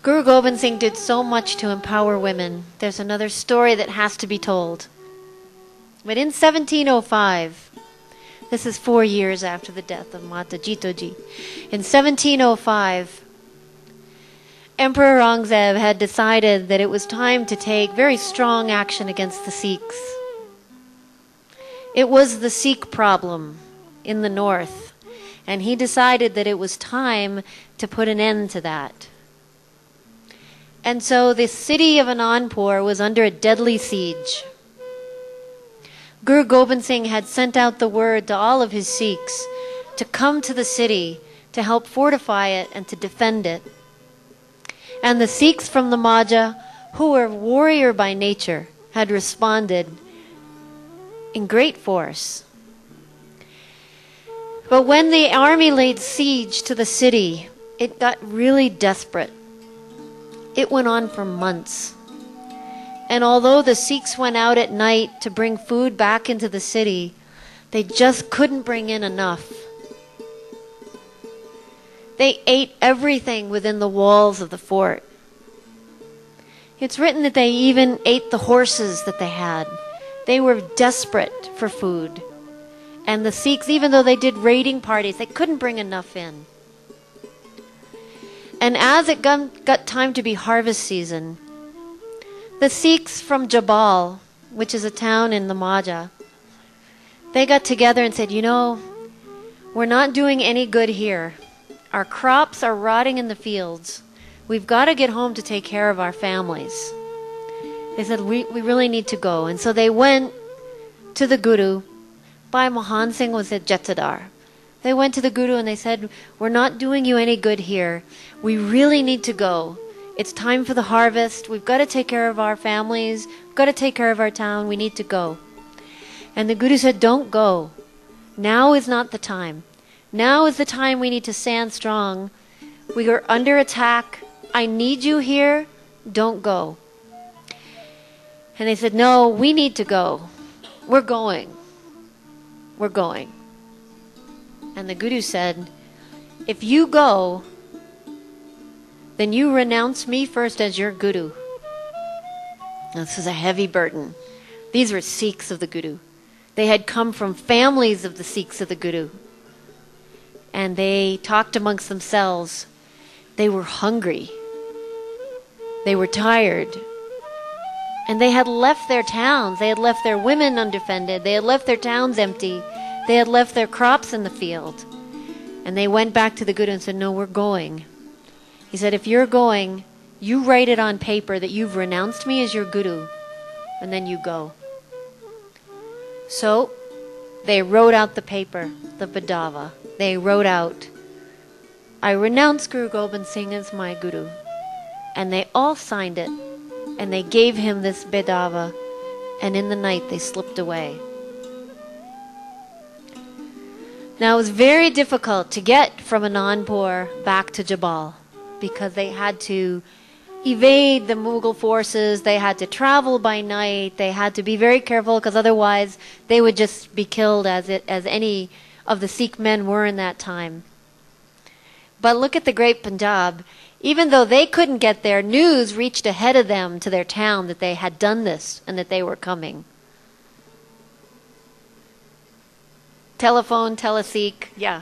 Guru Gobind Singh did so much to empower women. There's another story that has to be told. But in 1705, this is 4 years after the death of Mata Jitoji, in 1705, Emperor Aurangzeb had decided that it was time to take very strong action against the Sikhs. It was the Sikh problem in the north, and he decided that it was time to put an end to that. And so the city of Anandpur was under a deadly siege. Guru Gobind Singh had sent out the word to all of his Sikhs to come to the city to help fortify it and to defend it. And the Sikhs from the Majha, who were warrior by nature, had responded in great force. But when the army laid siege to the city, it got really desperate. It went on for months. And although the Sikhs went out at night to bring food back into the city, they just couldn't bring in enough. They ate everything within the walls of the fort. It's written that they even ate the horses that they had. They were desperate for food. And the Sikhs, even though they did raiding parties, they couldn't bring enough in. And as it got time to be harvest season, the Sikhs from Jabal, which is a town in the Majha, they got together and said, you know, we're not doing any good here. Our crops are rotting in the fields. We've got to get home to take care of our families. They said, we really need to go. And so they went to the Guru. Bhai Mohan Singh was at Jatadar. They went to the Guru and they said, we're not doing you any good here. We really need to go. It's time for the harvest. We've got to take care of our families. We've got to take care of our town. We need to go. And the Guru said, don't go. Now is not the time. Now is the time we need to stand strong. We are under attack. I need you here. Don't go. And they said, no, we need to go. We're going. We're going. And the Guru said, if you go, then you renounce me first as your Guru. Now, this is a heavy burden. These were Sikhs of the Guru. They had come from families of the Sikhs of the Guru. And they talked amongst themselves. They were hungry. They were tired. And they had left their towns. They had left their women undefended. They had left their towns empty. They had left their crops in the field. And they went back to the Guru and said, no, we're going. He said, if you're going, you write it on paper that you've renounced me as your Guru. And then you go. So they wrote out the paper, the Bedava. They wrote out, I renounce Guru Gobind Singh as my Guru. And they all signed it. And they gave him this Bedava. And in the night they slipped away. Now, it was very difficult to get from Anandpur back to Jabal because they had to evade the Mughal forces. They had to travel by night. They had to be very careful because otherwise they would just be killed as any of the Sikh men were in that time. But look at the great Punjab. Even though they couldn't get there, news reached ahead of them to their town that they had done this and that they were coming. Telephone, teleseek, yeah.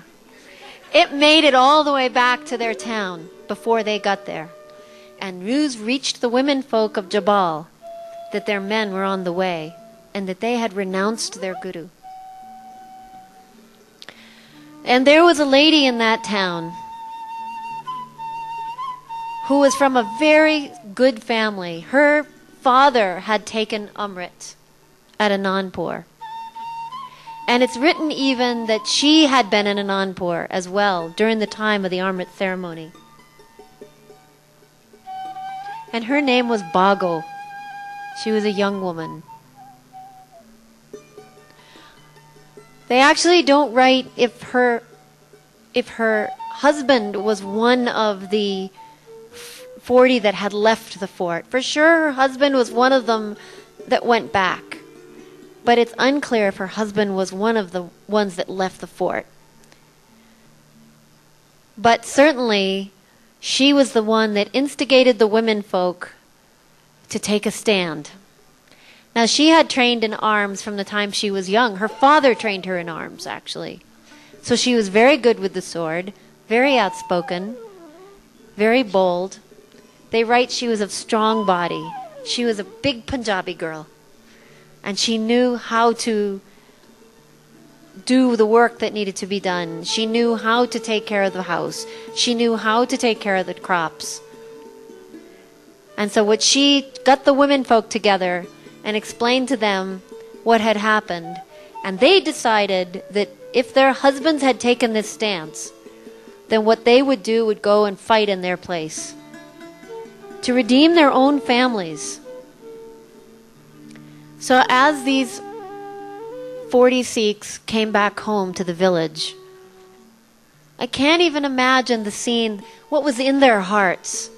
It made it all the way back to their town before they got there. And news reached the women folk of Jabal that their men were on the way and that they had renounced their Guru. And there was a lady in that town who was from a very good family. Her father had taken Amrit at Anandpur. And it's written even that she had been in Anandpur as well during the time of the Amrit ceremony. And her name was Bhago. She was a young woman. They actually don't write if her husband was one of the 40 that had left the fort. For sure her husband was one of them that went back. But it's unclear if her husband was one of the ones that left the fort. But certainly, she was the one that instigated the women folk to take a stand. Now, she had trained in arms from the time she was young. Her father trained her in arms, actually. So she was very good with the sword, very outspoken, very bold. They write she was of strong body. She was a big Punjabi girl. And she knew how to do the work that needed to be done. She knew how to take care of the house. She knew how to take care of the crops. And so what she got the women folk together and explained to them what had happened. And they decided that if their husbands had taken this stance, then what they would do would go and fight in their place to redeem their own families. So as these 40 Sikhs came back home to the village, I can't even imagine the scene, what was in their hearts.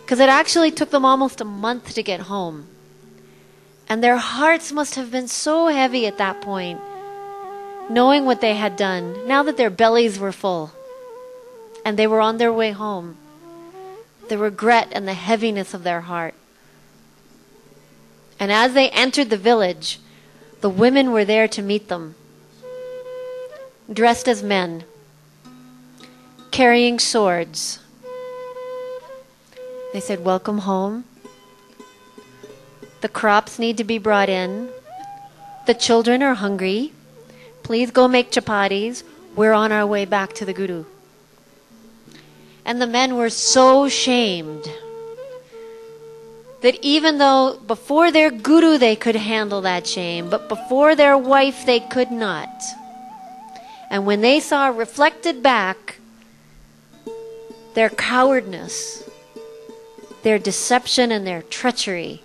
Because it actually took them almost a month to get home. And their hearts must have been so heavy at that point, knowing what they had done, now that their bellies were full. And they were on their way home. The regret and the heaviness of their heart. And as they entered the village, the women were there to meet them, dressed as men, carrying swords. They said, "Welcome home. The crops need to be brought in. The children are hungry. Please go make chapatis. We're on our way back to the Guru." And the men were so shamed that even though before their Guru they could handle that shame, but before their wife they could not. And when they saw reflected back their cowardness, their deception and their treachery,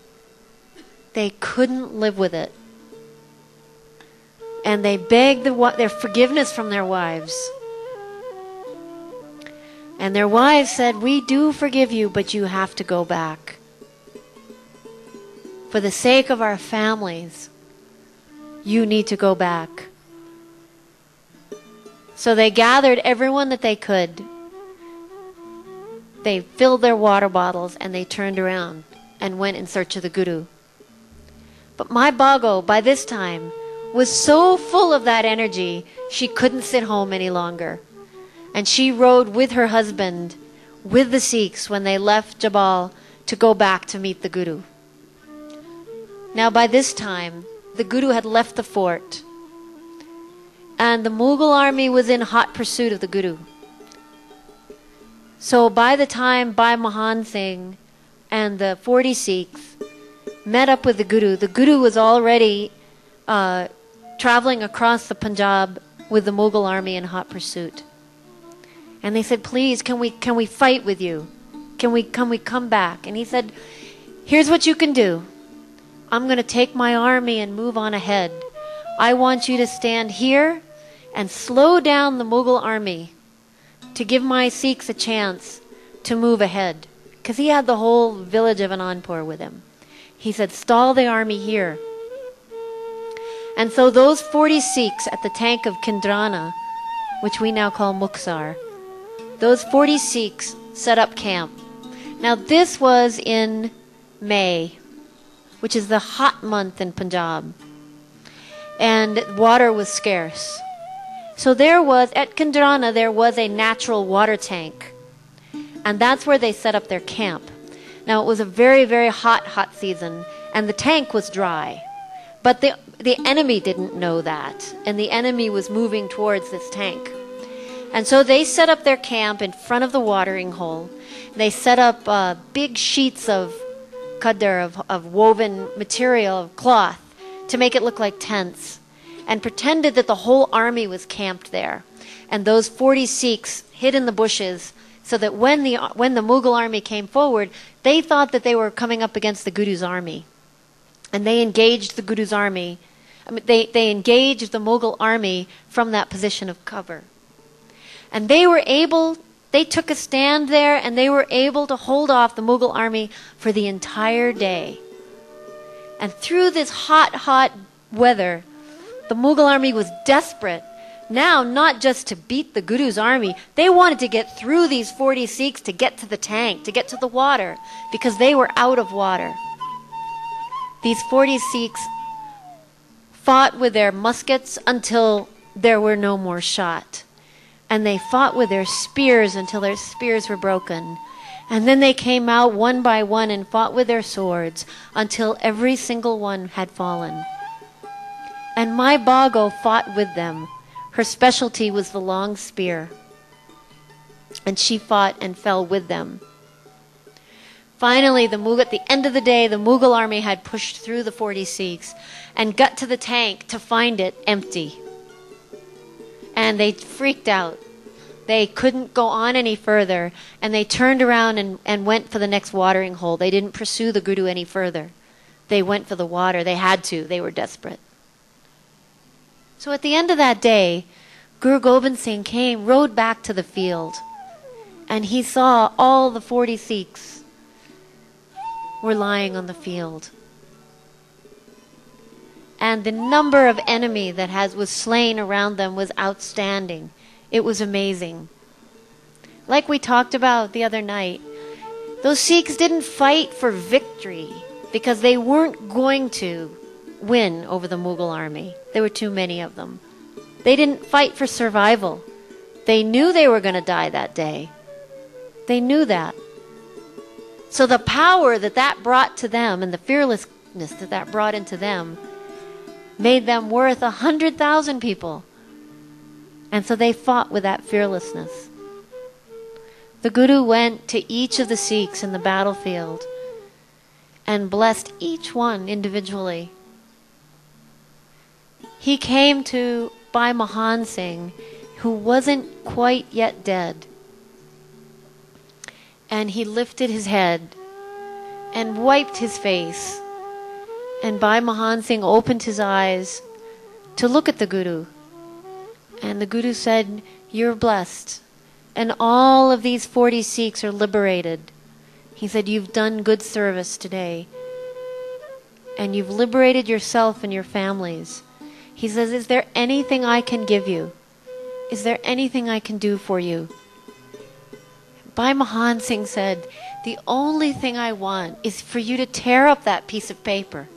they couldn't live with it. And they begged their forgiveness from their wives. And their wives said, "We do forgive you, but you have to go back. For the sake of our families, you need to go back." So they gathered everyone that they could. They filled their water bottles and they turned around and went in search of the Guru. But Mai Bhago, by this time, was so full of that energy, she couldn't sit home any longer. And she rode with her husband, with the Sikhs, when they left Jabal to go back to meet the Guru. Now by this time, the Guru had left the fort, and the Mughal army was in hot pursuit of the Guru. So by the time Bhai Mahan Singh and the 40 Sikhs met up with the Guru was already traveling across the Punjab with the Mughal army in hot pursuit. And they said, "Please, can we fight with you? Can we come back?" And he said, "Here's what you can do. I'm going to take my army and move on ahead. I want you to stand here and slow down the Mughal army to give my Sikhs a chance to move ahead." Because he had the whole village of Anandpur with him. He said, "Stall the army here." And so those 40 Sikhs at the tank of Kindrana, which we now call Muxar, those 40 Sikhs set up camp. Now this was in May, which is the hot month in Punjab. And water was scarce. So there was, at Kindrana, there was a natural water tank. And that's where they set up their camp. Now it was a very, very hot season, and the tank was dry. But the enemy didn't know that, and the enemy was moving towards this tank. And so they set up their camp in front of the watering hole. They set up big sheets of qadar, of woven material, of cloth, to make it look like tents, and pretended that the whole army was camped there. And those 40 Sikhs hid in the bushes, so that when the Mughal army came forward, they thought that they were coming up against the Guru's army. And they engaged the Guru's army. I mean, they engaged the Mughal army from that position of cover. And they took a stand there, and they were able to hold off the Mughal army for the entire day. And through this hot weather, the Mughal army was desperate, now not just to beat the Guru's army, they wanted to get through these 40 Sikhs to get to the tank, to get to the water, because they were out of water. These 40 Sikhs fought with their muskets until there were no more shot. And they fought with their spears until their spears were broken. And then they came out one by one and fought with their swords until every single one had fallen. And Mai Bhago fought with them. Her specialty was the long spear. And she fought and fell with them. Finally, at the end of the day, the Mughal army had pushed through the 40 Sikhs and got to the tank to find it empty. And they freaked out. They couldn't go on any further, and they turned around and went for the next watering hole. They didn't pursue the Guru any further. They went for the water. They had to. They were desperate. So at the end of that day, Guru Gobind Singh rode back to the field, and he saw all the 40 Sikhs were lying on the field. And the number of enemy that was slain around them was outstanding. It was amazing. Like we talked about the other night, those Sikhs didn't fight for victory because they weren't going to win over the Mughal army. There were too many of them. They didn't fight for survival. They knew they were going to die that day. They knew that. So the power that brought to them and the fearlessness that brought into them made them worth 100,000 people. And so they fought with that fearlessness. The Guru went to each of the Sikhs in the battlefield and blessed each one individually. He came to Bhai Mahan Singh, who wasn't quite yet dead. And he lifted his head and wiped his face. And Bhai Mahan Singh opened his eyes to look at the Guru. And the Guru said, "You're blessed. And all of these 40 Sikhs are liberated." He said, "You've done good service today. And you've liberated yourself and your families." He says, "Is there anything I can give you? Is there anything I can do for you?" Bhai Mahan Singh said, "The only thing I want is for you to tear up that piece of paper.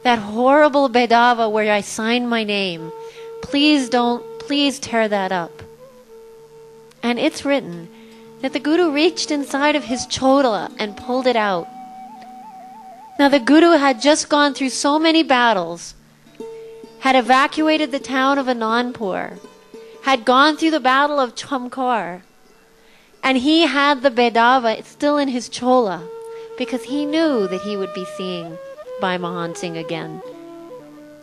That horrible bedava where I signed my name. Please tear that up." And it's written that the Guru reached inside of his chola and pulled it out. Now the Guru had just gone through so many battles, had evacuated the town of Anandpur, had gone through the battle of Chamkar, and he had the bedava still in his chola because he knew that he would be seeing Bhai Mahan Singh again.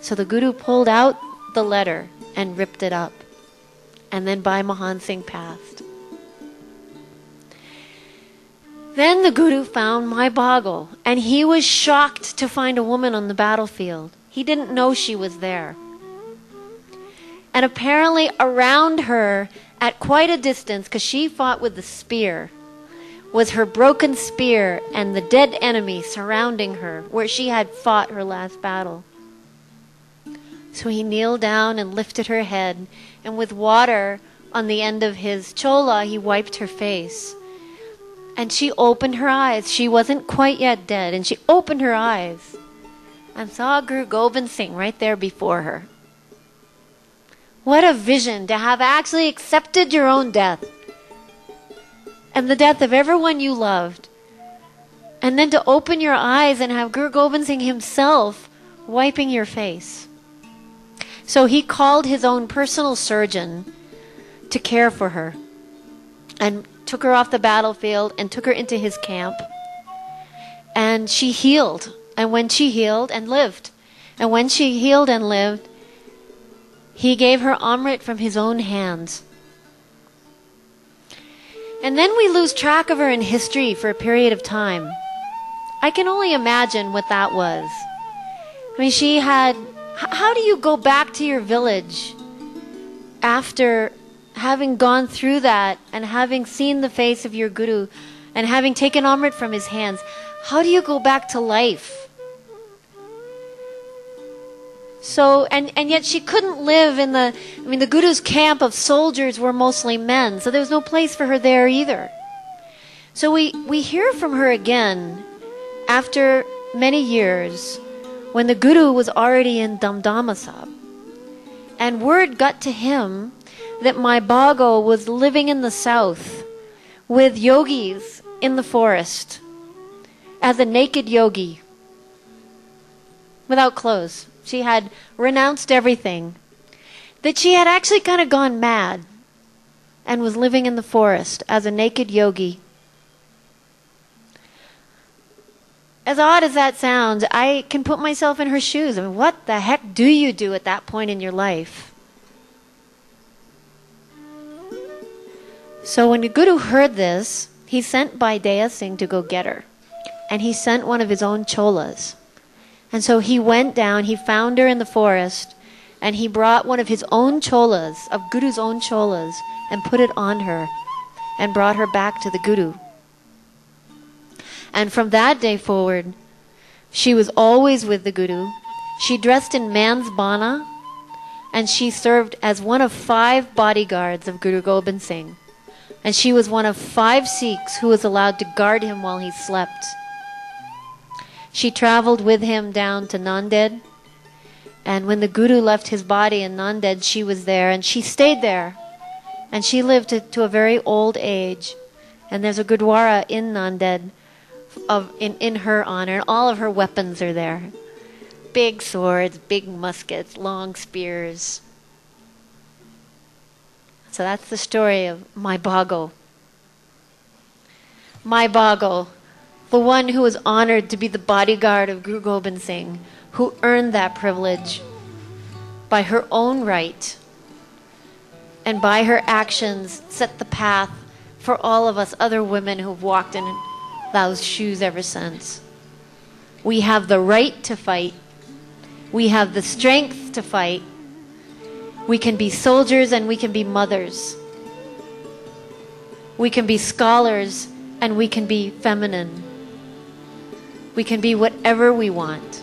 So the Guru pulled out the letter and ripped it up. And then Bhai Mahan Singh passed. Then the Guru found Mai Bhago, and he was shocked to find a woman on the battlefield. He didn't know she was there. And apparently around her, at quite a distance, because she fought with the spear, was her broken spear and the dead enemy surrounding her, where she had fought her last battle. So he kneeled down and lifted her head, and with water on the end of his chola, he wiped her face. And she opened her eyes. She wasn't quite yet dead, and she opened her eyes and saw Guru Gobind Singh right there before her. What a vision to have actually accepted your own death and the death of everyone you loved, and then to open your eyes and have Guru Gobind Singh himself wiping your face. So he called his own personal surgeon to care for her and took her off the battlefield and took her into his camp. And she healed. And when she healed and lived, he gave her Amrit from his own hands. And then we lose track of her in history for a period of time. I can only imagine what that was. I mean, she had... How do you go back to your village after having gone through that and having seen the face of your Guru and having taken Amrit from his hands? How do you go back to life? So, and yet she couldn't live in the Guru's camp of soldiers were mostly men, so there was no place for her there either. So we hear from her again after many years when the Guru was already in Damdamasab. And word got to him that Mai Bhago was living in the south with yogis in the forest as a naked yogi without clothes. She had renounced everything. That she had actually kind of gone mad and was living in the forest as a naked yogi. As odd as that sounds, I can put myself in her shoes. I mean, what the heck do you do at that point in your life? So when the Guru heard this, he sent Baideya Singh to go get her. And he sent one of his own cholas. And so he went down, he found her in the forest, and he brought one of his own cholas, of Guru's own cholas, and put it on her, and brought her back to the Guru. And from that day forward, she was always with the Guru. She dressed in man's bana, and she served as one of 5 bodyguards of Guru Gobind Singh. And she was one of 5 Sikhs who was allowed to guard him while he slept. She traveled with him down to Nanded. And when the Guru left his body in Nanded, she was there, and she stayed there. And she lived to a very old age. And there's a Gurdwara in Nanded in her honor, and all of her weapons are there. Big swords, big muskets, long spears. So that's the story of Mai Bhago. Mai Bhago, the one who was honored to be the bodyguard of Guru Gobind Singh, who earned that privilege by her own right, and by her actions set the path for all of us other women who've walked in those shoes ever since. We have the right to fight. We have the strength to fight. We can be soldiers and we can be mothers. We can be scholars and we can be feminine. We can be whatever we want.